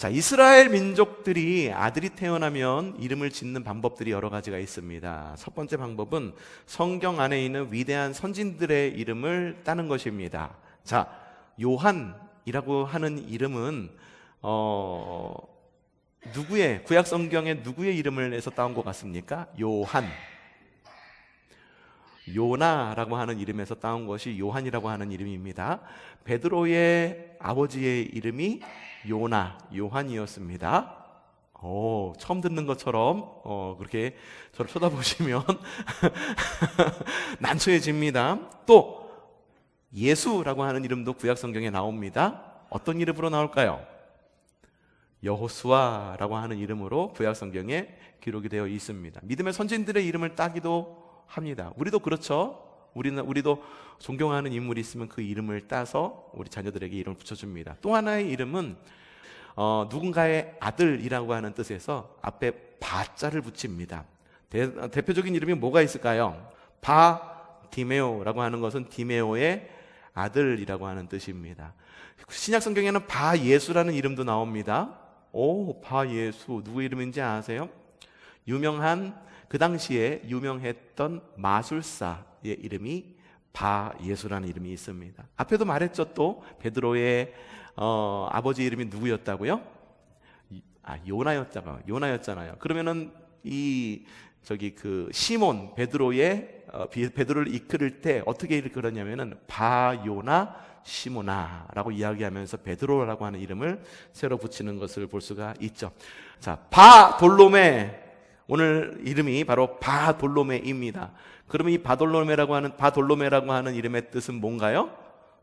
자, 이스라엘 민족들이 아들이 태어나면 이름을 짓는 방법들이 여러 가지가 있습니다. 첫 번째 방법은 성경 안에 있는 위대한 선진들의 이름을 따는 것입니다. 자, 요한이라고 하는 이름은 누구의, 구약 성경에 누구의 이름을 해서 따온 것 같습니까? 요한. 요나라고 하는 이름에서 따온 것이 요한이라고 하는 이름입니다. 베드로의 아버지의 이름이 요한이었습니다. 처음 듣는 것처럼 그렇게 저를 쳐다보시면 난처해집니다. 또 예수라고 하는 이름도 구약 성경에 나옵니다. 어떤 이름으로 나올까요? 여호수아라고 하는 이름으로 구약 성경에 기록이 되어 있습니다. 믿음의 선진들의 이름을 따기도 합니다. 우리도 그렇죠. 우리도 존경하는 인물이 있으면 그 이름을 따서 우리 자녀들에게 이름을 붙여줍니다. 또 하나의 이름은 누군가의 아들이라고 하는 뜻에서 앞에 바자를 붙입니다. 대표적인 이름이 뭐가 있을까요? 바디메오라고 하는 것은 디메오의 아들이라고 하는 뜻입니다. 신약 성경에는 바예수라는 이름도 나옵니다. 바예수 누구 이름인지 아세요? 그 당시에 유명했던 마술사의 이름이 바예수라는 이름이 있습니다. 앞에도 말했죠. 또 베드로의 아버지 이름이 누구였다고요? 요나였잖아요. 그러면은 시몬 베드로를 이끌을 때 어떻게 이끌었냐면은 바요나 시모나라고 이야기하면서 베드로라고 하는 이름을 새로 붙이는 것을 볼 수가 있죠. 자, 바돌로메, 오늘 이름이 바로 바돌로메입니다. 그러면 이 바돌로메라고 하는 이름의 뜻은 뭔가요?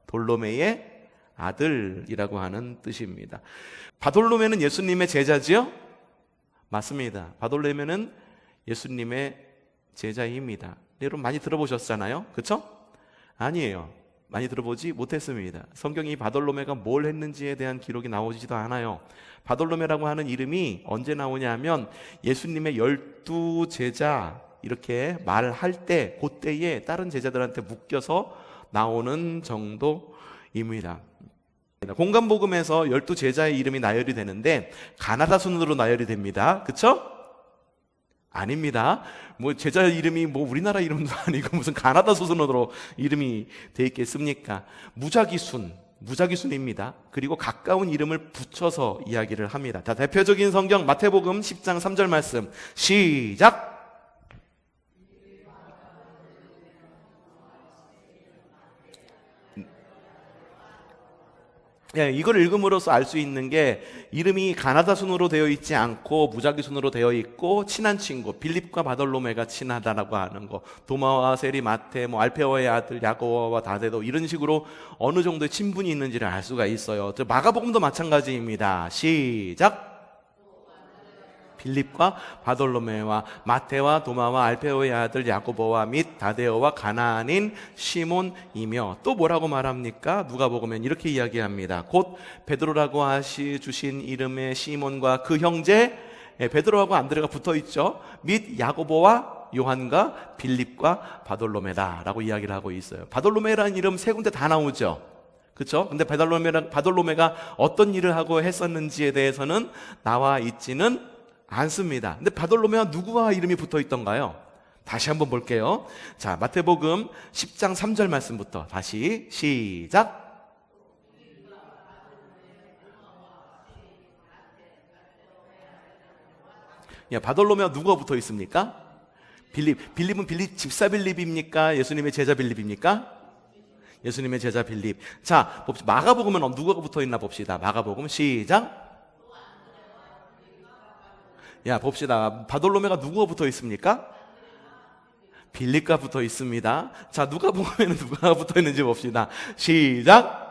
돌로메의 아들이라고 하는 뜻입니다. 바돌로메는 예수님의 제자지요? 맞습니다. 바돌로메는 예수님의 제자입니다. 여러분 많이 들어보셨잖아요, 그렇죠? 아니에요. 많이 들어보지 못했습니다. 성경이 바돌로메가 뭘 했는지에 대한 기록이 나오지도 않아요. 바돌로메라고 하는 이름이 언제 나오냐 하면 예수님의 12제자 이렇게 말할 때 그때에 다른 제자들한테 묶여서 나오는 정도입니다. 공간복음에서 12제자의 이름이 나열이 되는데 가나다 순으로 나열이 됩니다. 그렇죠? 아닙니다. 제자 이름이 우리나라 이름도 아니고 무슨 가나다 수순으로 이름이 돼 있겠습니까? 무작위순입니다. 그리고 가까운 이름을 붙여서 이야기를 합니다. 자, 대표적인 성경 마태복음 10장 3절 말씀 시작. 이걸 읽음으로써 알 수 있는 게 이름이 가나다 순으로 되어 있지 않고 무작위 순으로 되어 있고 친한 친구 빌립과 바돌로메가 친하다라고 하는 거, 도마와 세리, 마태, 알페오의 아들 야고보와 다데도 이런 식으로 어느 정도의 친분이 있는지를 알 수가 있어요. 마가복음도 마찬가지입니다. 시작. 빌립과 바돌로메와 마테와 도마와 알페오의 아들 야고보와 및 다데오와 가나안인 시몬이며 또 뭐라고 말합니까? 누가복음엔 이렇게 이야기합니다. 곧 베드로라고 주신 이름의 시몬과 그 형제 베드로하고 안드레가 붙어있죠. 및 야고보와 요한과 빌립과 바돌로메다라고 이야기를 하고 있어요. 바돌로메라는 이름 세 군데 다 나오죠. 그렇죠? 근데 바돌로메가 어떤 일을 하고 했었는지에 대해서는 나와 있지는 않습니다. 근데 바돌로메와 누구와 이름이 붙어 있던가요? 다시 한번 볼게요. 자, 마태복음 10장 3절 말씀부터 다시 시작. 바돌로메와 누구가 붙어 있습니까? 빌립은 집사 빌립입니까? 예수님의 제자 빌립입니까? 예수님의 제자 빌립. 자, 마가복음은 누구가 붙어 있나 봅시다. 마가복음 시작. 봅시다. 바돌로메가 누구가 붙어 있습니까? 빌립과 붙어 있습니다. 자, 누가복음에는 누가 붙어 있는지 봅시다. 시작.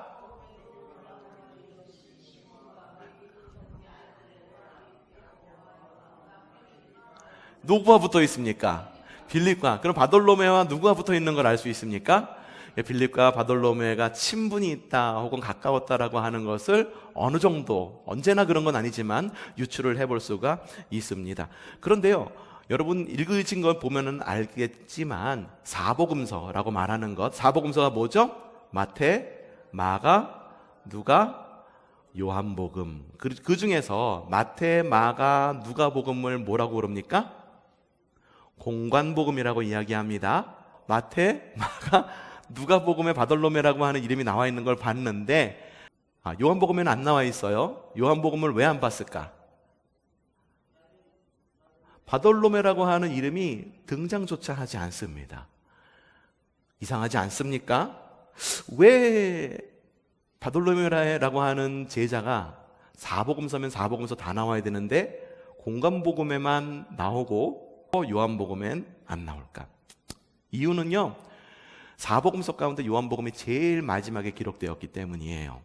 누구가 붙어 있습니까? 빌립과. 그럼 바돌로메와 누구가 붙어 있는 걸 알 수 있습니까? 빌립과 바돌로메가 친분이 있다 혹은 가까웠다라고 하는 것을 어느 정도, 언제나 그런 건 아니지만 유추를 해볼 수가 있습니다. 그런데요, 여러분 읽으신 걸 보면은 알겠지만 사복음서라고 말하는 것, 사복음서가 뭐죠? 마태, 마가, 누가, 요한복음. 그 중에서 마태, 마가, 누가복음을 뭐라고 그럽니까? 공관복음이라고 이야기합니다. 마태, 마가, 누가복음에 바돌로메라고 하는 이름이 나와 있는 걸 봤는데 요한복음에는 안 나와 있어요. 요한복음을 왜 안 봤을까? 바돌로메라고 하는 이름이 등장조차 하지 않습니다. 이상하지 않습니까? 왜 바돌로메라고 하는 제자가 사복음서면 사복음서 다 나와야 되는데 공관복음에만 나오고 요한복음엔 안 나올까? 이유는요, 사복음서 가운데 요한복음이 제일 마지막에 기록되었기 때문이에요.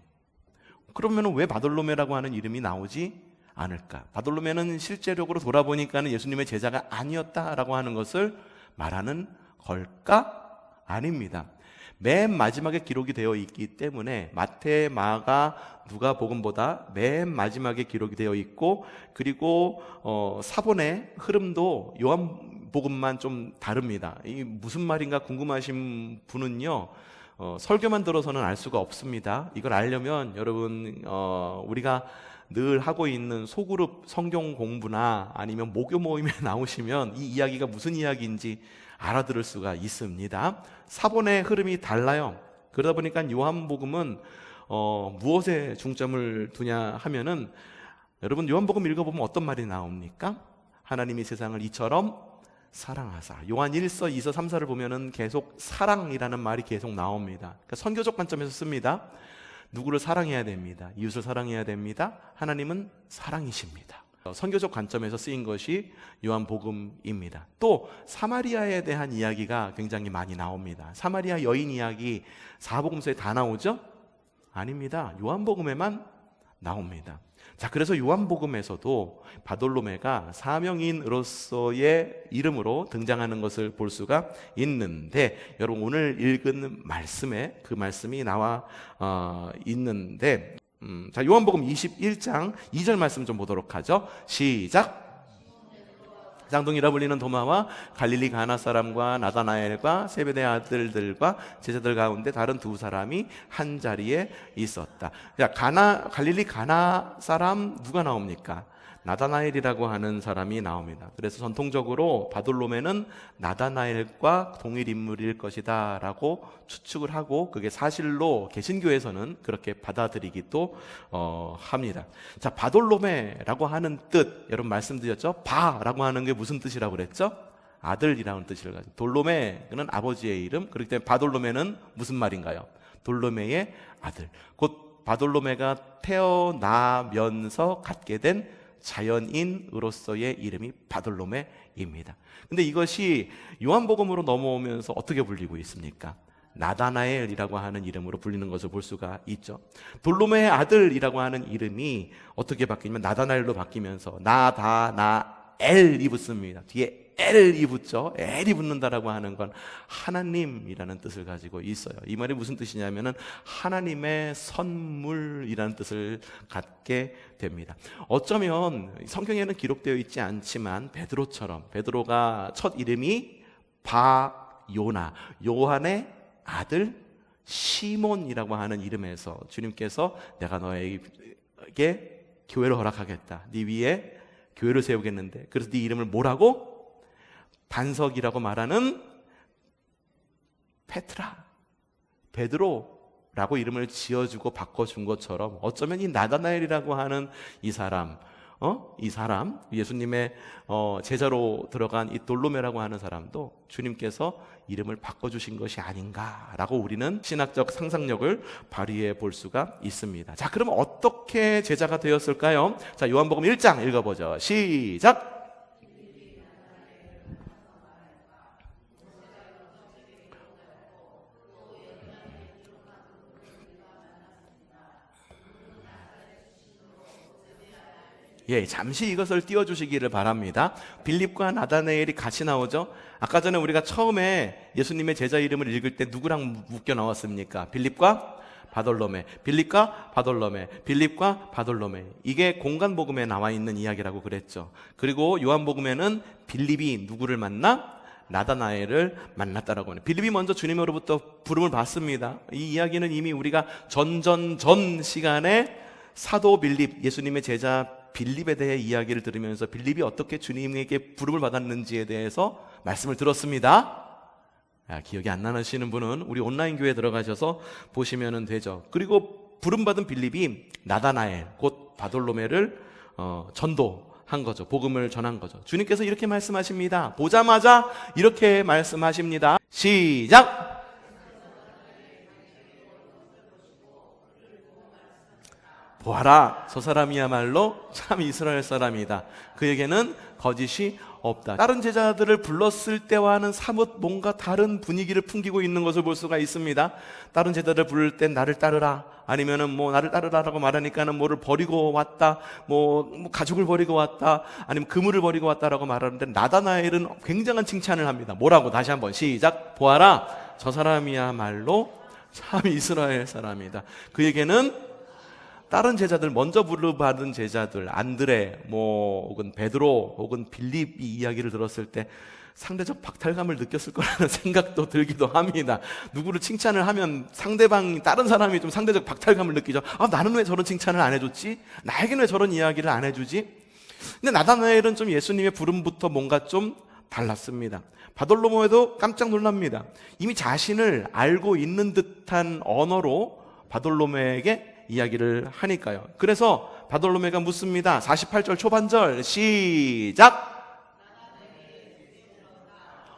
그러면 왜 바돌로메라고 하는 이름이 나오지 않을까? 바돌로메는 실제적으로 돌아보니까 예수님의 제자가 아니었다라고 하는 것을 말하는 걸까? 아닙니다. 맨 마지막에 기록이 되어 있기 때문에 마태, 마가, 누가복음보다 맨 마지막에 기록이 되어 있고, 그리고 사본의 흐름도 요한복음만 좀 다릅니다. 이 무슨 말인가 궁금하신 분은요, 설교만 들어서는 알 수가 없습니다. 이걸 알려면 여러분 우리가 늘 하고 있는 소그룹 성경 공부나 아니면 모교 모임에 나오시면 이 이야기가 무슨 이야기인지 알아들을 수가 있습니다. 사본의 흐름이 달라요. 그러다 보니까 요한복음은 무엇에 중점을 두냐 하면은, 여러분 요한복음 읽어보면 어떤 말이 나옵니까? 하나님이 세상을 이처럼 사랑하사. 요한 1서, 2서, 3서를 보면은 계속 사랑이라는 말이 계속 나옵니다. 그러니까 선교적 관점에서 씁니다. 누구를 사랑해야 됩니다. 이웃을 사랑해야 됩니다. 하나님은 사랑이십니다. 선교적 관점에서 쓰인 것이 요한복음입니다. 또 사마리아에 대한 이야기가 굉장히 많이 나옵니다. 사마리아 여인 이야기 사복음서에 다 나오죠? 아닙니다. 요한복음에만 나옵니다. 자, 그래서 요한복음에서도 바돌로메가 사명인으로서의 이름으로 등장하는 것을 볼 수가 있는데, 여러분 오늘 읽은 말씀에 그 말씀이 나와 있는데, 자, 요한복음 21장 2절 말씀 좀 보도록 하죠. 시작. 쌍둥이라 불리는 도마와 갈릴리 가나 사람과 나다나엘과 세베대 아들들과 제자들 가운데 다른 두 사람이 한 자리에 있었다. 자, 갈릴리 가나 사람 누가 나옵니까? 나다나엘이라고 하는 사람이 나옵니다. 그래서 전통적으로 바돌로메는 나다나엘과 동일 인물일 것이다 라고 추측을 하고, 그게 사실로 개신교에서는 그렇게 받아들이기도 합니다. 자, 바돌로메라고 하는 뜻, 여러분 말씀드렸죠? 바라고 하는 게 무슨 뜻이라고 그랬죠? 아들이라는 뜻을 가지고, 돌로메는 아버지의 이름, 그렇기 때문에 바돌로메는 무슨 말인가요? 돌로메의 아들. 곧 바돌로메가 태어나면서 갖게 된 자연인으로서의 이름이 바돌로메입니다. 근데 이것이 요한복음으로 넘어오면서 어떻게 불리고 있습니까? 나다나엘이라고 하는 이름으로 불리는 것을 볼 수가 있죠. 돌로메의 아들이라고 하는 이름이 어떻게 바뀌냐면 나다나엘로 바뀌면서 나다나엘이 붙습니다. 뒤에 엘이 붙죠. 엘이 붙는다라고 하는 건 하나님이라는 뜻을 가지고 있어요. 이 말이 무슨 뜻이냐면은 하나님의 선물이라는 뜻을 갖게 됩니다. 어쩌면 성경에는 기록되어 있지 않지만 베드로가 첫 이름이 바요나, 요한의 아들 시몬이라고 하는 이름에서 주님께서 내가 너에게 교회를 허락하겠다. 네 위에 교회를 세우겠는데, 그래서 네 이름을 뭐라고? 반석이라고 말하는 페트라, 베드로라고 이름을 지어주고 바꿔준 것처럼, 어쩌면 이 나다나엘이라고 하는 이 사람 예수님의 제자로 들어간 이 돌로메라고 하는 사람도 주님께서 이름을 바꿔주신 것이 아닌가라고 우리는 신학적 상상력을 발휘해 볼 수가 있습니다. 자, 그럼 어떻게 제자가 되었을까요? 자, 요한복음 1장 읽어보죠. 시작. 예, 잠시 이것을 띄워주시기를 바랍니다. 빌립과 나다나엘이 같이 나오죠. 아까 전에 우리가 처음에 예수님의 제자 이름을 읽을 때 누구랑 묶여 나왔습니까? 빌립과 바돌로메, 빌립과 바돌로메, 빌립과 바돌로메. 이게 공관복음에 나와 있는 이야기라고 그랬죠. 그리고 요한복음에는 빌립이 누구를 만나? 나다나엘을 만났다라고 하는. 빌립이 먼저 주님으로부터 부름을 받습니다. 이 이야기는 이미 우리가 전 시간에 사도 빌립, 예수님의 제자 빌립에 대해 이야기를 들으면서 빌립이 어떻게 주님에게 부름을 받았는지에 대해서 말씀을 들었습니다. 기억이 안 나시는 분은 우리 온라인 교회에 들어가셔서 보시면 되죠. 그리고 부름받은 빌립이 나다나엘, 곧 바돌로메를 전도한 거죠. 복음을 전한 거죠. 주님께서 이렇게 말씀하십니다. 보자마자 이렇게 말씀하십니다. 시작! 보아라, 저 사람이야말로 참 이스라엘 사람이다. 그에게는 거짓이 없다. 다른 제자들을 불렀을 때와는 사뭇 뭔가 다른 분위기를 풍기고 있는 것을 볼 수가 있습니다. 다른 제자들을 부를 땐 나를 따르라, 아니면은 나를 따르라라고 말하니까는 뭐를 버리고 왔다, 가족을 버리고 왔다, 아니면 그물을 버리고 왔다라고 말하는데, 나다나엘은 굉장한 칭찬을 합니다. 뭐라고? 다시 한번 시작. 보아라, 저 사람이야말로 참 이스라엘 사람이다. 그에게는 다른 제자들, 먼저 부름받은 제자들, 안드레, 혹은 베드로, 혹은 빌립 이 이야기를 들었을 때 상대적 박탈감을 느꼈을 거라는 생각도 들기도 합니다. 누구를 칭찬을 하면 상대방이, 다른 사람이 좀 상대적 박탈감을 느끼죠. 나는 왜 저런 칭찬을 안 해줬지? 나에게는 왜 저런 이야기를 안 해주지? 근데 나다나엘은 좀 예수님의 부름부터 뭔가 좀 달랐습니다. 바돌로메도 깜짝 놀랍니다. 이미 자신을 알고 있는 듯한 언어로 바돌로메에게 이야기를 하니까요. 그래서 바돌로메가 묻습니다. 48절 초반절 시작.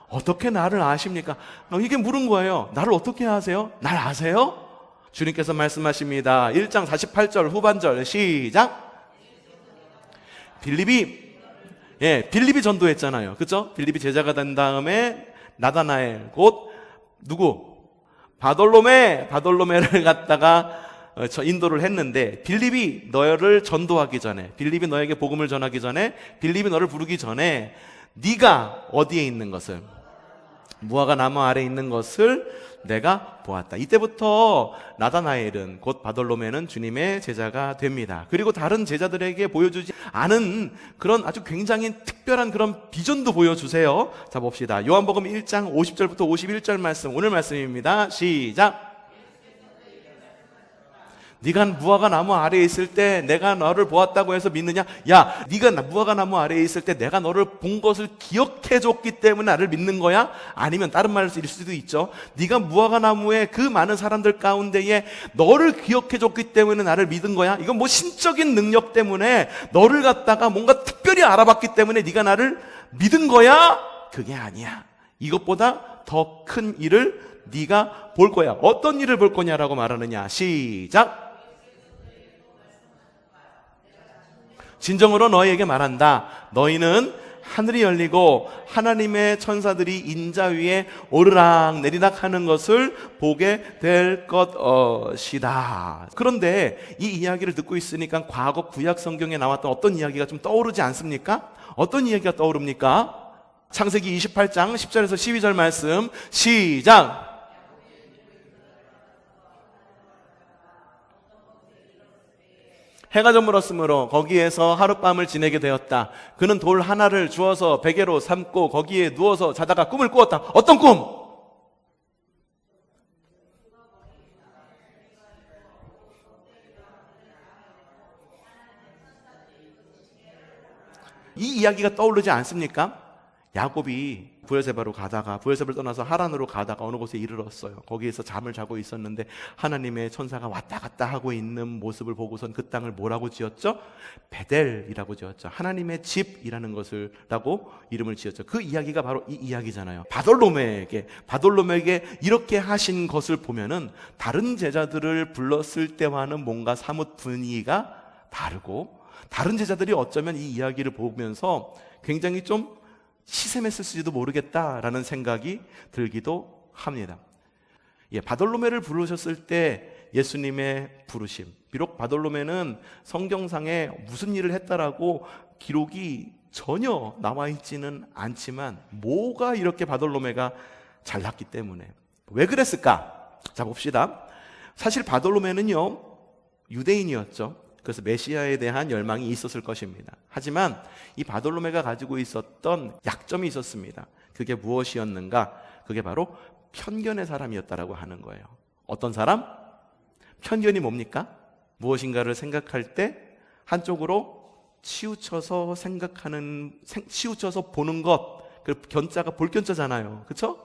어떻게 나를 아십니까? 이게 물은 거예요. 나를 어떻게 아세요? 날 아세요? 주님께서 말씀하십니다. 1장 48절 후반절 시작. 빌립이 전도했잖아요. 그렇죠? 빌립이 제자가 된 다음에 나다나엘, 곧 누구? 바돌로메를 갖다가 인도를 했는데, 빌립이 너를 전도하기 전에, 빌립이 너에게 복음을 전하기 전에, 빌립이 너를 부르기 전에 네가 어디에 있는 것을, 무화과 나무 아래에 있는 것을 내가 보았다. 이때부터 나다나엘은, 곧 바돌로메는 주님의 제자가 됩니다. 그리고 다른 제자들에게 보여주지 않은 그런 아주 굉장히 특별한 그런 비전도 보여주세요. 자, 봅시다. 요한복음 1장 50절부터 51절 말씀, 오늘 말씀입니다. 시작. 네가 무화과 나무 아래에 있을 때 내가 너를 보았다고 해서 믿느냐? 야, 네가 무화과 나무 아래에 있을 때 내가 너를 본 것을 기억해줬기 때문에 나를 믿는 거야? 아니면 다른 말을 쓸 수도 있죠. 네가 무화과 나무에 그 많은 사람들 가운데에 너를 기억해줬기 때문에 나를 믿은 거야? 이건 신적인 능력 때문에 너를 갖다가 뭔가 특별히 알아봤기 때문에 네가 나를 믿은 거야? 그게 아니야. 이것보다 더 큰 일을 네가 볼 거야. 어떤 일을 볼 거냐라고 말하느냐? 시작. 진정으로 너희에게 말한다. 너희는 하늘이 열리고 하나님의 천사들이 인자 위에 오르락 내리락 하는 것을 보게 될 것이다. 그런데 이 이야기를 듣고 있으니까 과거 구약 성경에 나왔던 어떤 이야기가 좀 떠오르지 않습니까? 어떤 이야기가 떠오릅니까? 창세기 28장 10절에서 12절 말씀 시작. 해가 저물었으므로 거기에서 하룻밤을 지내게 되었다. 그는 돌 하나를 주어서 베개로 삼고 거기에 누워서 자다가 꿈을 꾸었다. 어떤 꿈? 이 이야기가 떠오르지 않습니까? 야곱이 브엘세바로 가다가, 브엘세바를 떠나서 하란으로 가다가 어느 곳에 이르렀어요. 거기에서 잠을 자고 있었는데 하나님의 천사가 왔다 갔다 하고 있는 모습을 보고선 그 땅을 뭐라고 지었죠? 베델이라고 지었죠. 하나님의 집이라는 것을 라고 이름을 지었죠. 그 이야기가 바로 이 이야기잖아요. 바돌로메에게 이렇게 하신 것을 보면은 다른 제자들을 불렀을 때와는 뭔가 사뭇 분위기가 다르고, 다른 제자들이 어쩌면 이 이야기를 보면서 굉장히 좀 시샘했을지도 모르겠다라는 생각이 들기도 합니다. 바돌로메를 부르셨을 때 예수님의 부르심, 비록 바돌로메는 성경상에 무슨 일을 했다라고 기록이 전혀 나와 있지는 않지만 뭐가 이렇게 바돌로메가 잘났기 때문에, 왜 그랬을까? 자, 봅시다. 사실 바돌로메는요, 유대인이었죠. 그래서 메시아에 대한 열망이 있었을 것입니다. 하지만 이 바돌로메가 가지고 있었던 약점이 있었습니다. 그게 무엇이었는가? 그게 바로 편견의 사람이었다라고 하는 거예요. 어떤 사람? 편견이 뭡니까? 무엇인가를 생각할 때 한쪽으로 치우쳐서 치우쳐서 보는 것, 그 견자가 볼 견자잖아요. 그렇죠?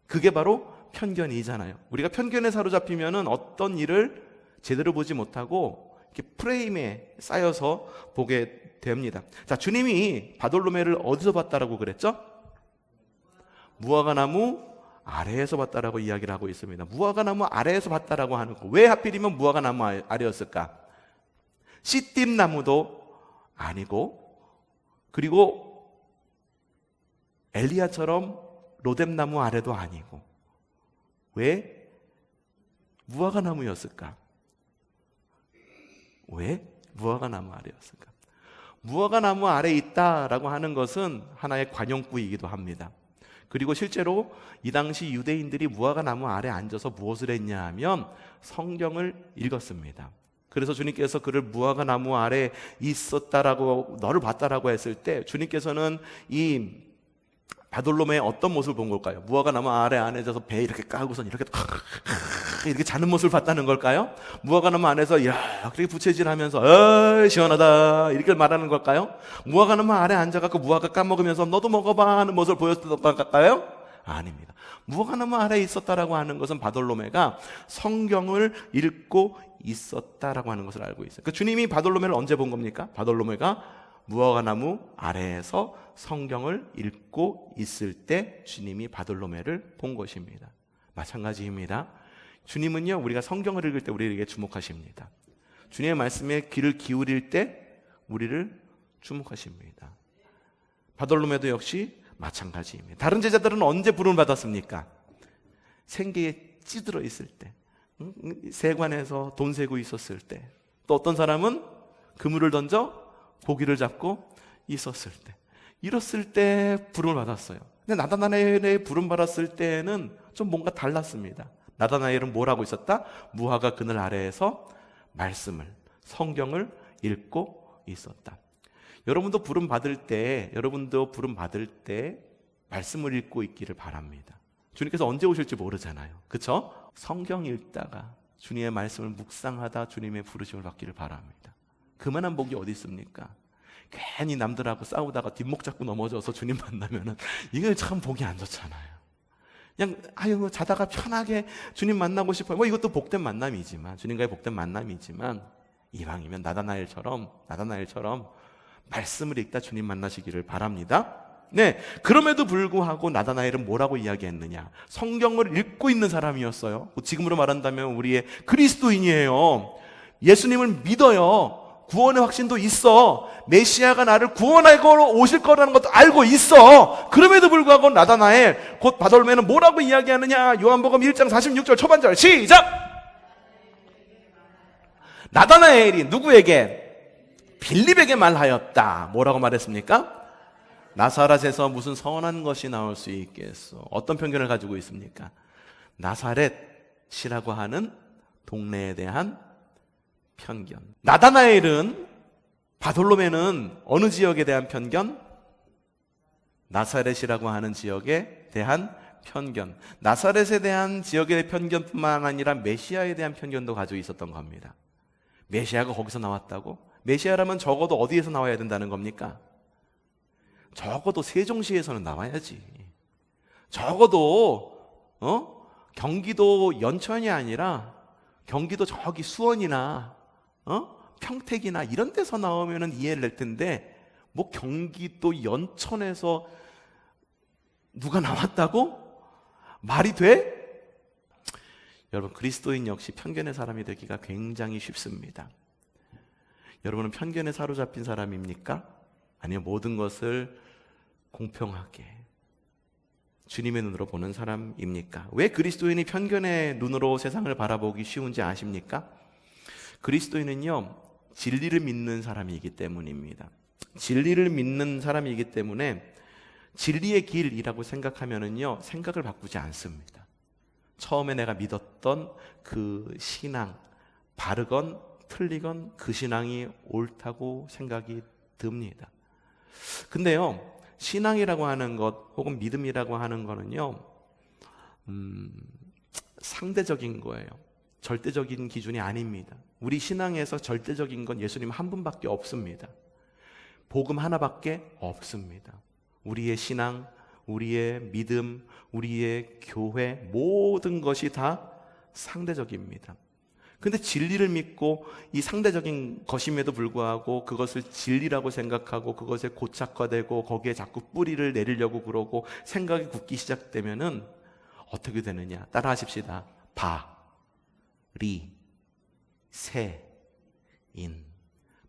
그게 바로 편견이잖아요. 우리가 편견에 사로잡히면은 어떤 일을 제대로 보지 못하고 이렇게 프레임에 쌓여서 보게 됩니다. 자, 주님이 바돌로메를 어디서 봤다라고 그랬죠? 무화과나무 아래에서 봤다라고 이야기를 하고 있습니다. 무화과나무 아래에서 봤다라고 하는 거. 왜 하필이면 무화과나무 아래였을까? 씨띠나무도 아니고, 그리고 엘리야처럼 로뎀나무 아래도 아니고, 왜 무화과나무였을까? 왜 무화과나무 아래였을까? 무화과나무 아래에 있다라고 하는 것은 하나의 관용구이기도 합니다. 그리고 실제로 이 당시 유대인들이 무화과나무 아래 앉아서 무엇을 했냐 하면 성경을 읽었습니다. 그래서 주님께서 그를 무화과나무 아래 있었다라고, 너를 봤다라고 했을 때 주님께서는 이 바돌로메의 어떤 모습을 본 걸까요? 무화과나무 아래 앉아서 배 이렇게 까고선 이렇게 자는 모습을 봤다는 걸까요? 무화과나무 안에서 그렇게 부채질하면서 시원하다 이렇게 말하는 걸까요? 무화과나무 아래 앉아갖고 무화과 까먹으면서 너도 먹어봐 하는 모습을 보였던 걸까요? 아닙니다. 무화과나무 아래에 있었다라고 하는 것은 바돌로메가 성경을 읽고 있었다라고 하는 것을 알고 있어요. 그 주님이 바돌로메를 언제 본 겁니까? 바돌로메가 무화과나무 아래에서 성경을 읽고 있을 때 주님이 바돌로메를 본 것입니다. 마찬가지입니다. 주님은요, 우리가 성경을 읽을 때 우리에게 주목하십니다. 주님의 말씀에 귀를 기울일 때 우리를 주목하십니다. 바돌로메도 역시 마찬가지입니다. 다른 제자들은 언제 부름을 받았습니까? 생계에 찌들어 있을 때, 세관에서 돈 세고 있었을 때, 또 어떤 사람은 그물을 던져 고기를 잡고 있었을 때, 이랬을 때 부름을 받았어요. 근데 나다나엘의 부름 받았을 때는 좀 뭔가 달랐습니다. 나다나엘은 뭘 하고 있었다? 무화과 그늘 아래에서 말씀을, 성경을 읽고 있었다. 여러분도 부름 받을 때 말씀을 읽고 있기를 바랍니다. 주님께서 언제 오실지 모르잖아요. 그렇죠? 성경 읽다가 주님의 말씀을 묵상하다 주님의 부르심을 받기를 바랍니다. 그만한 복이 어디 있습니까? 괜히 남들하고 싸우다가 뒷목 잡고 넘어져서 주님 만나면은 이게 참 복이 안 좋잖아요. 그냥 자다가 편하게 주님 만나고 싶어요. 이것도 복된 만남이지만, 주님과의 복된 만남이지만, 이왕이면 나다나엘처럼 말씀을 읽다 주님 만나시기를 바랍니다. 네, 그럼에도 불구하고 나다나엘은 뭐라고 이야기했느냐? 성경을 읽고 있는 사람이었어요. 지금으로 말한다면 우리의 그리스도인이에요. 예수님을 믿어요. 구원의 확신도 있어. 메시아가 나를 구원하고 오실 거라는 것도 알고 있어. 그럼에도 불구하고 나다나엘, 곧 바돌로메는 뭐라고 이야기하느냐? 요한복음 1장 46절 초반절 시작! 나다나엘이 누구에게? 빌립에게 말하였다. 뭐라고 말했습니까? 나사렛에서 무슨 선한 것이 나올 수 있겠어. 어떤 편견을 가지고 있습니까? 나사렛이라고 하는 동네에 대한 편견. 나다나엘은, 바돌로메는 어느 지역에 대한 편견? 나사렛이라고 하는 지역에 대한 편견. 나사렛에 대한 지역의 편견뿐만 아니라 메시아에 대한 편견도 가지고 있었던 겁니다. 메시아가 거기서 나왔다고? 메시아라면 적어도 어디에서 나와야 된다는 겁니까? 적어도 세종시에서는 나와야지. 적어도 경기도 연천이 아니라 경기도 저기 수원이나 평택이나 이런 데서 나오면은 이해를 낼 텐데, 뭐 경기도 연천에서 누가 나왔다고? 말이 돼? 여러분, 그리스도인 역시 편견의 사람이 되기가 굉장히 쉽습니다. 여러분은 편견에 사로잡힌 사람입니까? 아니면 모든 것을 공평하게 주님의 눈으로 보는 사람입니까? 왜 그리스도인이 편견의 눈으로 세상을 바라보기 쉬운지 아십니까? 그리스도인은요, 진리를 믿는 사람이기 때문입니다. 진리를 믿는 사람이기 때문에 진리의 길이라고 생각하면은요, 생각을 바꾸지 않습니다. 처음에 내가 믿었던 그 신앙, 바르건 틀리건 그 신앙이 옳다고 생각이 듭니다. 근데요, 신앙이라고 하는 것 혹은 믿음이라고 하는 거는요, 상대적인 거예요. 절대적인 기준이 아닙니다. 우리 신앙에서 절대적인 건 예수님 한 분밖에 없습니다. 복음 하나밖에 없습니다. 우리의 신앙, 우리의 믿음, 우리의 교회, 모든 것이 다 상대적입니다. 근데 진리를 믿고 이 상대적인 것임에도 불구하고 그것을 진리라고 생각하고 그것에 고착화되고 거기에 자꾸 뿌리를 내리려고 그러고 생각이 굳기 시작되면은 어떻게 되느냐? 따라 하십시다.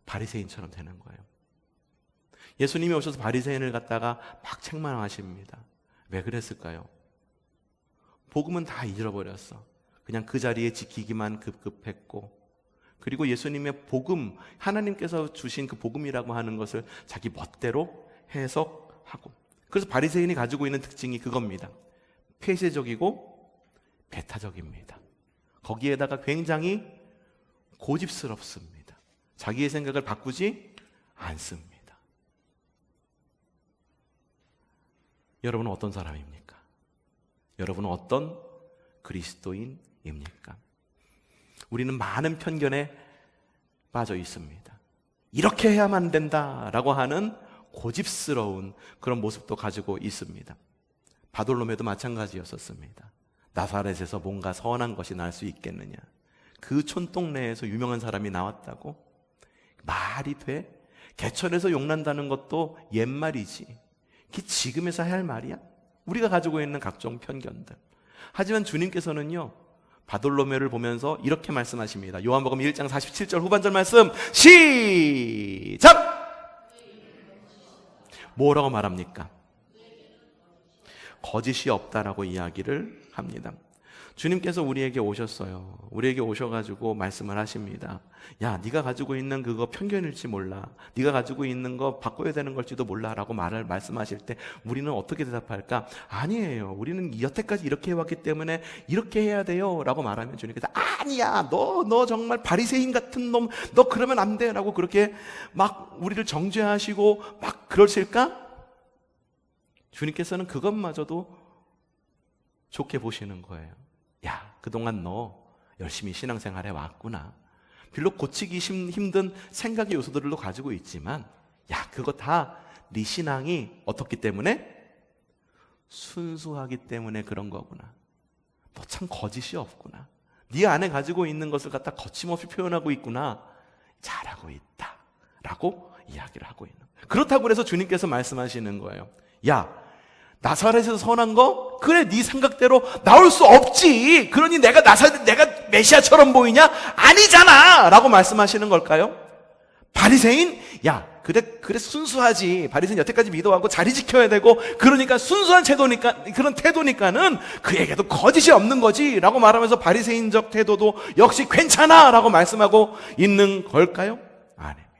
바리새인처럼 되는 거예요. 예수님이 오셔서 바리새인을 갖다가 막 책망하십니다. 왜 그랬을까요? 복음은 다 잃어버렸어. 그냥 그 자리에 지키기만 급급했고, 그리고 예수님의 복음, 하나님께서 주신 그 복음이라고 하는 것을 자기 멋대로 해석하고, 그래서 바리새인이 가지고 있는 특징이 그겁니다. 폐쇄적이고 배타적입니다. 거기에다가 굉장히 고집스럽습니다. 자기의 생각을 바꾸지 않습니다. 여러분은 어떤 사람입니까? 여러분은 어떤 그리스도인입니까? 우리는 많은 편견에 빠져 있습니다. 이렇게 해야만 된다라고 하는 고집스러운 그런 모습도 가지고 있습니다. 바돌로메도 마찬가지였었습니다. 나사렛에서 뭔가 선한 것이 날 수 있겠느냐? 그 촌동네에서 유명한 사람이 나왔다고? 말이 돼? 개천에서 용난다는 것도 옛말이지. 그게 지금에서 해야 할 말이야? 우리가 가지고 있는 각종 편견들. 하지만 주님께서는요, 바돌로메를 보면서 이렇게 말씀하십니다. 요한복음 1장 47절 후반절 말씀 시작! 뭐라고 말합니까? 거짓이 없다라고 이야기를 합니다. 주님께서 우리에게 오셨어요. 우리에게 오셔가지고 말씀을 하십니다. 야, 네가 가지고 있는 그거 편견일지 몰라. 네가 가지고 있는 거 바꿔야 되는 걸지도 몰라 라고 말씀하실 때 우리는 어떻게 대답할까? 아니에요. 우리는 여태까지 이렇게 해왔기 때문에 이렇게 해야 돼요 라고 말하면 주님께서 아니야, 너 정말 바리새인 같은 놈, 너 그러면 안 돼 라고 그렇게 막 우리를 정죄하시고 막 그러실까? 주님께서는 그것마저도 좋게 보시는 거예요. 야, 그동안 너 열심히 신앙생활 해왔구나. 비록 고치기 힘든 생각의 요소들도 가지고 있지만, 야, 그거 다 네 신앙이 어떻기 때문에? 순수하기 때문에 그런 거구나. 너 참 거짓이 없구나. 네 안에 가지고 있는 것을 갖다 거침없이 표현하고 있구나. 잘하고 있다 라고 이야기를 하고 있는 거예요. 그렇다고 해서 주님께서 말씀하시는 거예요. 야, 나사렛에서 선한 거? 그래, 네 생각대로 나올 수 없지. 그러니 내가 메시아처럼 보이냐? 아니잖아 라고 말씀하시는 걸까요? 바리새인? 야, 그래 순수하지. 바리새인 여태까지 믿어왔고 자리 지켜야 되고, 그러니까 순수한 그런 태도니까는 그에게도 거짓이 없는 거지 라고 말하면서 바리새인적 태도도 역시 괜찮아 라고 말씀하고 있는 걸까요? 아닙니다.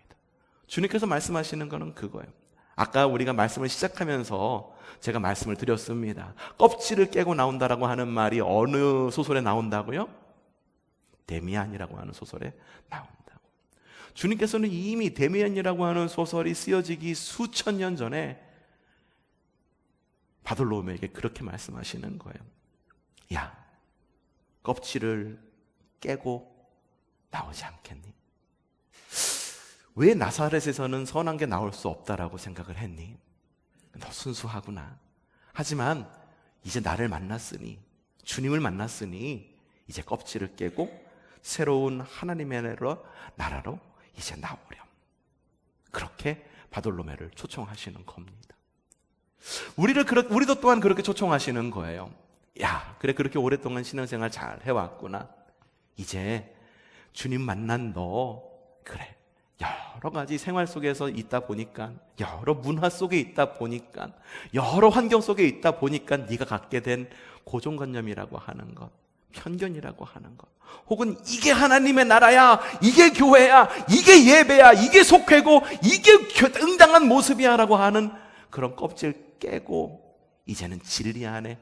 주님께서 말씀하시는 거는 그거예요. 아까 우리가 말씀을 시작하면서 제가 말씀을 드렸습니다. 껍질을 깨고 나온다라고 하는 말이 어느 소설에 나온다고요? 데미안이라고 하는 소설에 나온다고. 주님께서는 이미 데미안이라고 하는 소설이 쓰여지기 수천 년 전에 바돌로메에게 그렇게 말씀하시는 거예요. 야, 껍질을 깨고 나오지 않겠니? 왜 나사렛에서는 선한 게 나올 수 없다라고 생각을 했니? 너 순수하구나. 하지만 이제 나를 만났으니, 주님을 만났으니 이제 껍질을 깨고 새로운 하나님의 나라로 이제 나오렴. 그렇게 바돌로메를 초청하시는 겁니다. 우리도 또한 그렇게 초청하시는 거예요. 야, 그래, 그렇게 오랫동안 신앙생활 잘 해왔구나. 이제 주님 만난 너, 그래, 여러 가지 생활 속에서 있다 보니까, 여러 문화 속에 있다 보니까, 여러 환경 속에 있다 보니까 네가 갖게 된 고정관념이라고 하는 것, 편견이라고 하는 것, 혹은 이게 하나님의 나라야, 이게 교회야, 이게 예배야, 이게 속회고, 이게 응당한 모습이야 라고 하는 그런 껍질 깨고 이제는 진리 안에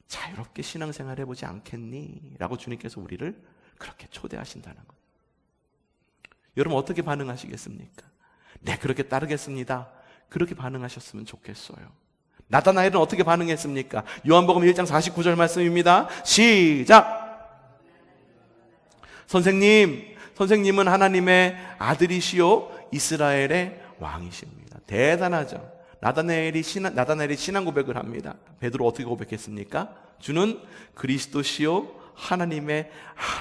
자유롭게 신앙생활 해보지 않겠니? 라고 주님께서 우리를 그렇게 초대하신다는 것. 여러분 어떻게 반응하시겠습니까? 네, 그렇게 따르겠습니다. 그렇게 반응하셨으면 좋겠어요. 나다나엘은 어떻게 반응했습니까? 요한복음 1장 49절 말씀입니다. 시작! 선생님은 하나님의 아들이시요 이스라엘의 왕이십니다. 대단하죠. 나다나엘이 신앙 고백을 합니다. 베드로 어떻게 고백했습니까? 주는 그리스도시요 하나님의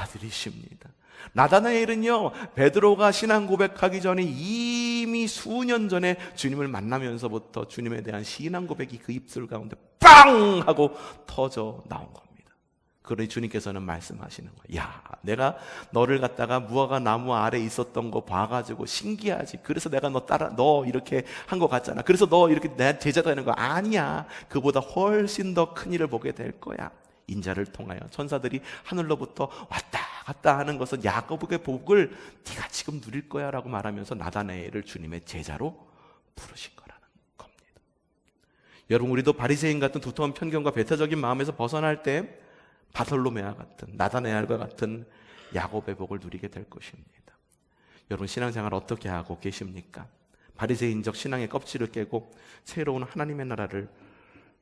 아들이십니다. 나다나엘은요, 베드로가 신앙 고백하기 전에 이미 수년 전에 주님을 만나면서부터 주님에 대한 신앙 고백이 그 입술 가운데 빵! 하고 터져 나온 겁니다. 그러니 주님께서는 말씀하시는 거예요. 야, 내가 너를 갖다가 무화과 나무 아래 있었던 거 봐가지고 신기하지. 그래서 내가 너 이렇게 한 거 같잖아. 그래서 너 이렇게 내 제자가 되는 거 아니야. 그보다 훨씬 더 큰 일을 보게 될 거야. 인자를 통하여 천사들이 하늘로부터 왔다 갔다 하는 것은 야곱의 복을 네가 지금 누릴 거야 라고 말하면서 나다나엘을 주님의 제자로 부르신 거라는 겁니다. 여러분, 우리도 바리새인 같은 두터운 편견과 배타적인 마음에서 벗어날 때 바솔로메와 같은, 나다나엘과 같은 야곱의 복을 누리게 될 것입니다. 여러분, 신앙생활 어떻게 하고 계십니까? 바리새인적 신앙의 껍질을 깨고 새로운 하나님의 나라를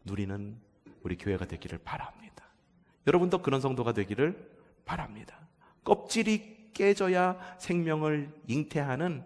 누리는 우리 교회가 되기를 바랍니다. 여러분도 그런 성도가 되기를 바랍니다. 껍질이 깨져야 생명을 잉태하는